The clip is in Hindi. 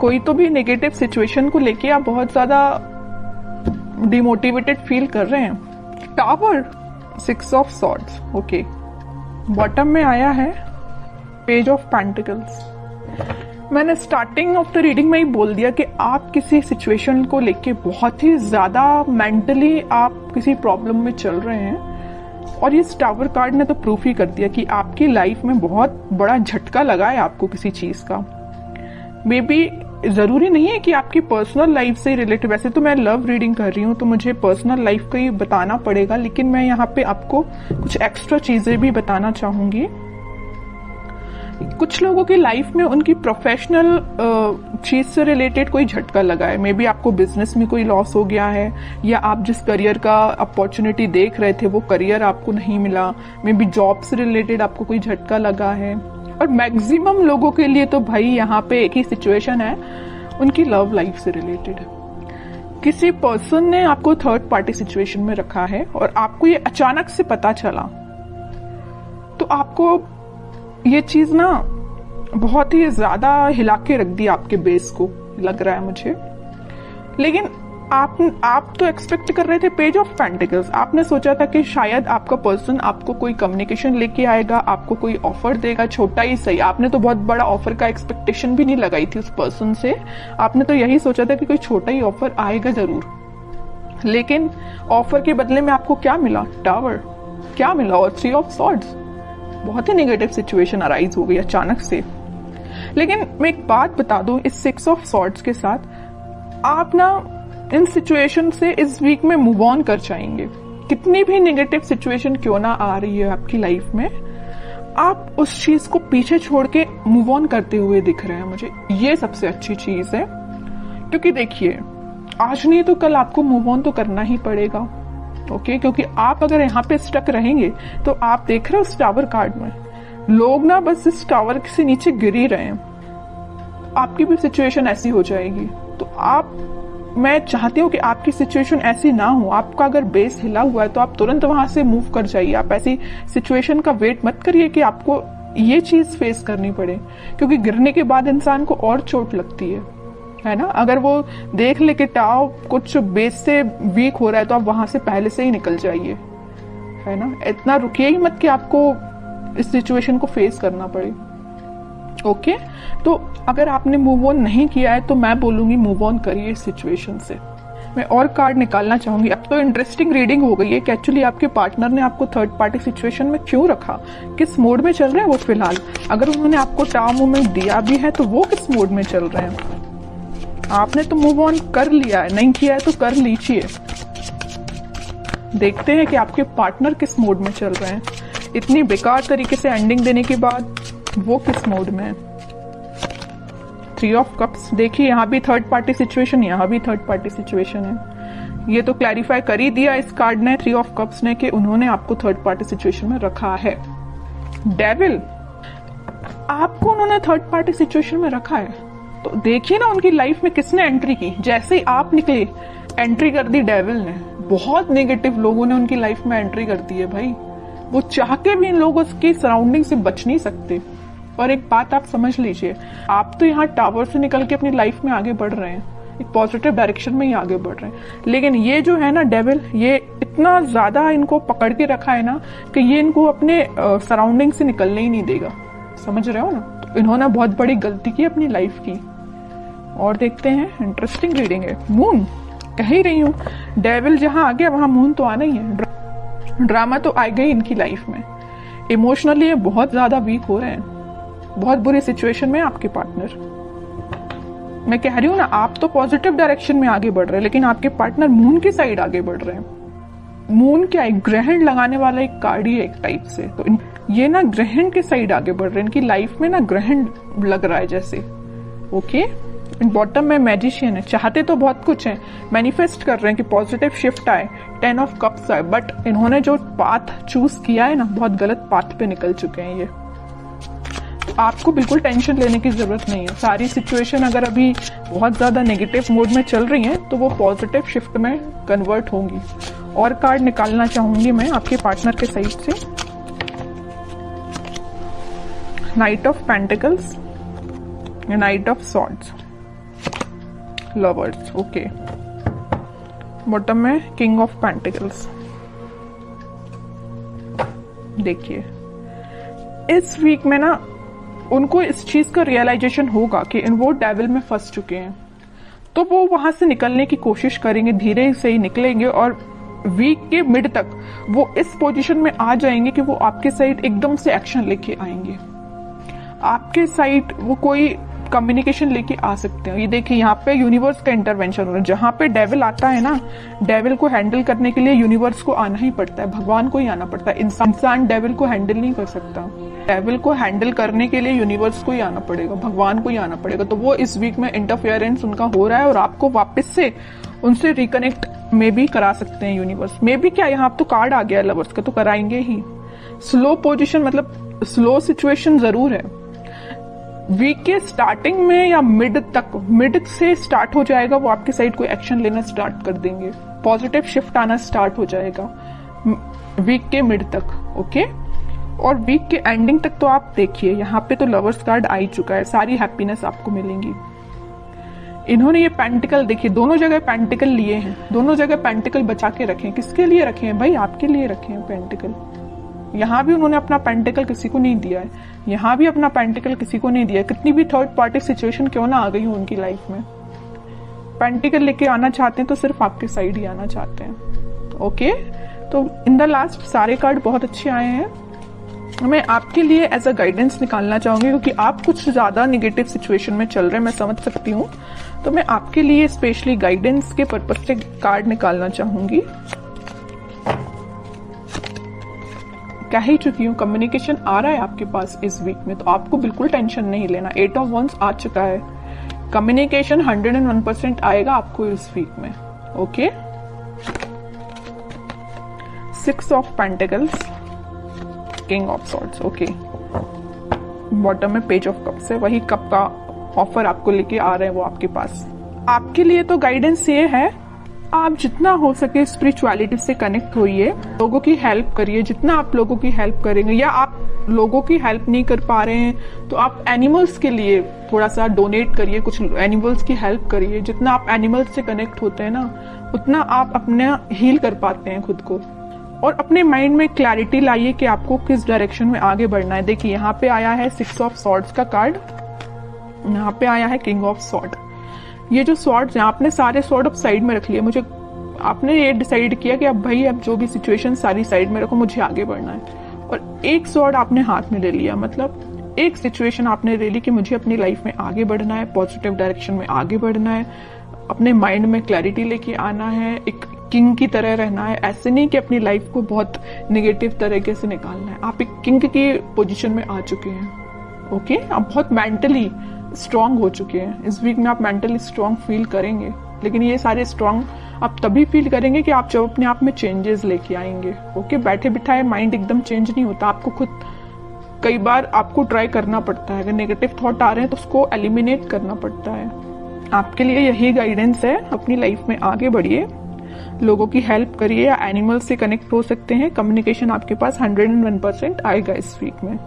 कोई तो भी नेगेटिव सिचुएशन को लेके आप बहुत ज्यादा डिमोटिवेटेड फील कर रहे हैं। Tower, 6 of swords, okay. Bottom में आया है पेज ऑफ पेंटिकल्स। मैंने स्टार्टिंग ऑफ द रीडिंग में ही बोल दिया कि आप किसी सिचुएशन को लेके बहुत ही ज्यादा मेंटली आप किसी प्रॉब्लम में चल रहे हैं, और ये टावर कार्ड ने तो प्रूफ ही कर दिया कि आपकी लाइफ में बहुत बड़ा झटका लगा है आपको किसी चीज का। मे बी जरूरी नहीं है कि आपकी पर्सनल लाइफ से रिलेटेड, वैसे तो मैं लव रीडिंग कर रही हूँ तो मुझे पर्सनल लाइफ का ही बताना पड़ेगा, लेकिन मैं यहाँ पे आपको कुछ एक्स्ट्रा चीजें भी बताना चाहूंगी। कुछ लोगों की लाइफ में उनकी प्रोफेशनल चीज से रिलेटेड कोई झटका लगा है। मे बी आपको बिजनेस में कोई लॉस हो गया है, या आप जिस करियर का अपॉर्चुनिटी देख रहे थे वो करियर आपको नहीं मिला। मे बी जॉब से रिलेटेड आपको कोई झटका लगा है। और मैक्सिमम लोगों के लिए तो भाई यहाँ पे एक ही सिचुएशन है, उनकी लव लाइफ से रिलेटेड। किसी पर्सन ने आपको थर्ड पार्टी सिचुएशन में रखा है और आपको ये अचानक से पता चला, तो आपको ये चीज ना बहुत ही ज्यादा हिला के रख दी आपके बेस को, लग रहा है मुझे। लेकिन आप तो एक्सपेक्ट कर रहे थे पेज ऑफ पेंटिकल्स। आपने सोचा था कि शायद आपका पर्सन आपको कोई कम्युनिकेशन लेके आएगा, आपको कोई ऑफर देगा, छोटा ही सही। आपने तो बहुत बड़ा ऑफर का एक्सपेक्टेशन भी नहीं लगाई थी उस पर्सन से। आपने तो यही सोचा था कि कोई छोटा ही ऑफर आएगा जरूर। लेकिन ऑफर के बदले में आपको क्या मिला? टावर। क्या मिला? और 3 ऑफ सॉर्ड्स। बहुत ही नेगेटिव सिचुएशन अराइज हो गई अचानक से। लेकिन मैं एक बात बता दूं, इस 6 ऑफ सॉर्ड्स के साथ आप ना इन सिचुएशन से इस वीक में मूव ऑन कर जाएंगे। कितनी भी नेगेटिव सिचुएशन क्यों ना आ रही है आपकी लाइफ में, आप उस चीज को पीछे छोड़ के मूव ऑन करते हुए दिख रहे हैं मुझे। ये सबसे अच्छी चीज है, क्योंकि देखिए आज नहीं तो कल आपको मूव ऑन तो करना ही पड़ेगा, ओके। क्योंकि आप अगर यहाँ पे स्टक रहेंगे तो आप देख रहे हो उस टावर कार्ड में लोग ना बस इस टावर से नीचे गिर ही रहे हैं। आपकी भी सिचुएशन ऐसी हो जाएगी। तो मैं चाहती हूँ कि आपकी सिचुएशन ऐसी ना हो। आपका अगर बेस हिला हुआ है तो आप तुरंत वहां से मूव कर जाइए। आप ऐसी सिचुएशन का वेट मत करिए कि आपको ये चीज फेस करनी पड़े, क्योंकि गिरने के बाद इंसान को और चोट लगती है ना। अगर वो देख ले कि टाव कुछ बेस से वीक हो रहा है तो आप वहां से पहले से ही निकल जाइए, है ना। इतना रुकिए ही मत कि आपको इस सिचुएशन को फेस करना पड़े, ओके। तो अगर आपने मूव ऑन नहीं किया है तो मैं बोलूंगी मूव ऑन करिए इस सिचुएशन से। मैं और कार्ड निकालना चाहूंगी। अब तो इंटरेस्टिंग रीडिंग हो गई है कि एक्चुअली आपके पार्टनर ने आपको थर्ड पार्टी सिचुएशन में क्यों रखा, किस मोड में चल रहे हैं वो फिलहाल। अगर उन्होंने आपको टाव मूवमेंट दिया भी है तो वो किस मोड में चल रहे हैं। आपने तो मूव ऑन कर लिया है, नहीं किया है तो कर लीजिए। देखते हैं कि आपके पार्टनर किस मोड में चल रहे हैं। इतनी बेकार तरीके से एंडिंग देने के बाद वो किस मोड में है। 3 ऑफ कप्स, देखिए यहाँ भी थर्ड पार्टी सिचुएशन, यहाँ भी थर्ड पार्टी सिचुएशन है। ये तो क्लैरिफाई कर ही दिया इस कार्ड ने, 3 ऑफ कप्स ने, कि उन्होंने आपको थर्ड पार्टी सिचुएशन में रखा है। डेविल, आपको उन्होंने थर्ड पार्टी सिचुएशन में रखा है तो देखिए ना उनकी लाइफ में किसने एंट्री की। जैसे ही आप निकले एंट्री कर दी डेविल ने। बहुत नेगेटिव लोगों ने उनकी लाइफ में एंट्री कर दी है भाई। वो चाह के भी इन लोगों की सराउंडिंग से बच नहीं सकते। और एक बात आप समझ लीजिए, आप तो यहाँ टावर से निकल के अपनी लाइफ में आगे बढ़ रहे हैं, एक पॉजिटिव डायरेक्शन में ही आगे बढ़ रहे हैं। लेकिन ये जो है ना डेविल, ये इतना ज्यादा इनको पकड़ के रखा है ना कि ये इनको अपने सराउंडिंग से निकलने ही नहीं देगा। समझ रहे हो ना। तो इन्होंने बहुत बड़ी गलती की अपनी लाइफ की। और देखते हैं, इंटरेस्टिंग रीडिंग है। मून, कह ही रही हूँ डेविल जहां आ गया वहां मून तो आना ही है। ड्रामा तो आ गई इनकी लाइफ में। इमोशनली ये बहुत ज्यादा वीक हो रहे हैं, बहुत बुरी सिचुएशन में आपके पार्टनर। मैं कह रही हूँ ना, आप तो पॉजिटिव डायरेक्शन में आगे बढ़ रहे हैं, लेकिन आपके पार्टनर मून की साइड आगे बढ़ रहे हैं। मून क्या है? ग्रहण लगाने वाला एक कार्ड ही है एक टाइप से। तो ये ना ग्रहण के साइड आगे बढ़ रहे हैं। इनकी लाइफ में ना ग्रहण लग रहा है जैसे, ओके। बॉटम में मैजिशियन है। चाहते तो बहुत कुछ है, मैनिफेस्ट कर रहे हैं कि पॉजिटिव शिफ्ट आए, 10 ऑफ कप्स आए, बट इन्होंने जो पाथ चूज किया है ना, बहुत गलत पाथ पे निकल चुके हैं ये। तो आपको बिल्कुल टेंशन लेने की जरूरत नहीं है। सारी सिचुएशन अगर अभी बहुत ज्यादा नेगेटिव मोड में चल रही है तो वो पॉजिटिव शिफ्ट में कन्वर्ट होंगी। और कार्ड निकालना चाहूंगी मैं आपके पार्टनर के साइड से। Night of pentacles, night of swords. Lovers, okay. Bottom में किंग ऑफ पेंटिकल्स। देखिए इस वीक में ना उनको इस चीज का रियलाइजेशन होगा कि वो डेविल में फंस चुके हैं, तो वो वहां से निकलने की कोशिश करेंगे, धीरे से ही निकलेंगे और वीक के मिड तक वो इस पोजीशन में आ जाएंगे कि वो आपके साइड एकदम से एक्शन लेके आएंगे। आपके साइड वो कोई कम्युनिकेशन लेके आ सकते हैं। ये देखिए यहाँ पे यूनिवर्स का इंटरवेंशन हो रहा है। जहां पे डेविल आता है ना, डेविल को हैंडल करने के लिए यूनिवर्स को आना ही पड़ता है, भगवान को ही आना पड़ता है। इंसान डेविल को हैंडल नहीं कर सकता। डेविल को हैंडल करने के लिए यूनिवर्स को ही आना पड़ेगा, भगवान को ही आना पड़ेगा। तो वो इस वीक में इंटरफेरेंस उनका हो रहा है और आपको वापस से उनसे रिकनेक्ट में भी करा सकते हैं यूनिवर्स में भी। क्या यहाँ तो कार्ड आ गया लवर्स का, तो कराएंगे ही। स्लो पोजिशन मतलब स्लो सिचुएशन जरूर है। वीक के स्टार्टिंग में या मिड तक, मिड से स्टार्ट हो जाएगा, वो आपके साइड कोई एक्शन लेना स्टार्ट कर देंगे, पॉजिटिव शिफ्ट आना स्टार्ट हो जाएगा वीक के मिड तक, ओके। और वीक के एंडिंग तक तो आप देखिए यहाँ पे तो लवर्स कार्ड आ ही चुका है, सारी हैप्पीनेस आपको मिलेंगी। इन्होंने ये पेंटिकल देखिए, दोनों जगह पेंटिकल लिए हैं, दोनों जगह पेंटिकल बचा के रखे हैं। किसके लिए रखे हैं भाई? आपके लिए रखे हैं पेंटिकल। यहाँ भी उन्होंने अपना पेंटिकल किसी को नहीं दिया है, यहाँ भी अपना पेंटिकल किसी को नहीं दिया है। कितनी भी थर्ड पार्टी सिचुएशन क्यों ना आ गई हो उनकी लाइफ में, पेंटिकल लेके आना चाहते हैं तो सिर्फ आपके साइड ही आना चाहते हैं, ओके। तो इन द लास्ट सारे कार्ड बहुत अच्छे आए हैं। मैं आपके लिए एज अ गाइडेंस निकालना चाहूंगी, क्योंकि आप कुछ ज्यादा निगेटिव सिचुएशन में चल रहे हैं, मैं समझ सकती हूँ। तो मैं आपके लिए स्पेशली गाइडेंस के पर्पज से कार्ड निकालना चाहूंगी। कह ही चुकी हूँ, कम्युनिकेशन आ रहा है आपके पास इस वीक में, तो आपको बिल्कुल टेंशन नहीं लेना। 8 ऑफ वंस आ चुका है, कम्युनिकेशन 101% आएगा आपको इस वीक में, okay. 6 of pentacles, king of swords, okay. Bottom में पेज ऑफ कप्स है, वही कप का ऑफर आपको लेके आ रहे हैं वो आपके पास। आपके लिए तो गाइडेंस ये है, आप जितना हो सके स्पिरिचुअलिटी से कनेक्ट होइए, लोगों की हेल्प करिए। जितना आप लोगों की हेल्प करेंगे, या आप लोगों की हेल्प नहीं कर पा रहे हैं तो आप एनिमल्स के लिए थोड़ा सा डोनेट करिए, कुछ एनिमल्स की हेल्प करिए। जितना आप एनिमल्स से कनेक्ट होते हैं ना, उतना आप अपना हील कर पाते हैं खुद को। और अपने माइंड में क्लैरिटी लाइए कि आपको किस डायरेक्शन में आगे बढ़ना है। देखिए यहाँ पे आया है 6 ऑफ सॉर्ड्स का कार्ड, यहाँ पे आया है किंग ऑफ सॉर्ड। ये जो सॉर्ड्स हैं, आपने सारे सॉर्ड अब साइड में रख लिए। मुझे आपने ये डिसाइड किया कि अब भाई अब जो भी सिचुएशन सारी साइड में रखो, मुझे आगे बढ़ना है। और एक सॉर्ड आपने हाथ में ले लिया, मतलब एक सिचुएशन आपने ले ली कि मुझे अपनी लाइफ में आगे बढ़ना है, पॉजिटिव डायरेक्शन में आगे बढ़ना है, अपने माइंड में क्लैरिटी लेके आना है, एक किंग की तरह रहना है। ऐसे नहीं कि अपनी लाइफ को बहुत निगेटिव तरीके से निकालना है। आप एक किंग की पोजीशन में आ चुके हैं, ओके। आप बहुत मेंटली स्ट्रांग हो चुके हैं। इस वीक में आप मेंटली स्ट्रांग फील करेंगे, लेकिन ये सारे स्ट्रांग आप तभी फील करेंगे कि आप जब अपने आप में चेंजेस लेके आएंगे, ओके। बैठे बिठाए माइंड एकदम चेंज नहीं होता, आपको खुद कई बार आपको ट्राई करना पड़ता है। अगर नेगेटिव थॉट आ रहे हैं तो उसको एलिमिनेट करना पड़ता है। आपके लिए यही गाइडेंस है, अपनी लाइफ में आगे बढ़िए, लोगों की हेल्प करिए या एनिमल से कनेक्ट हो सकते हैं। कम्युनिकेशन आपके पास 101% आएगा इस वीक में।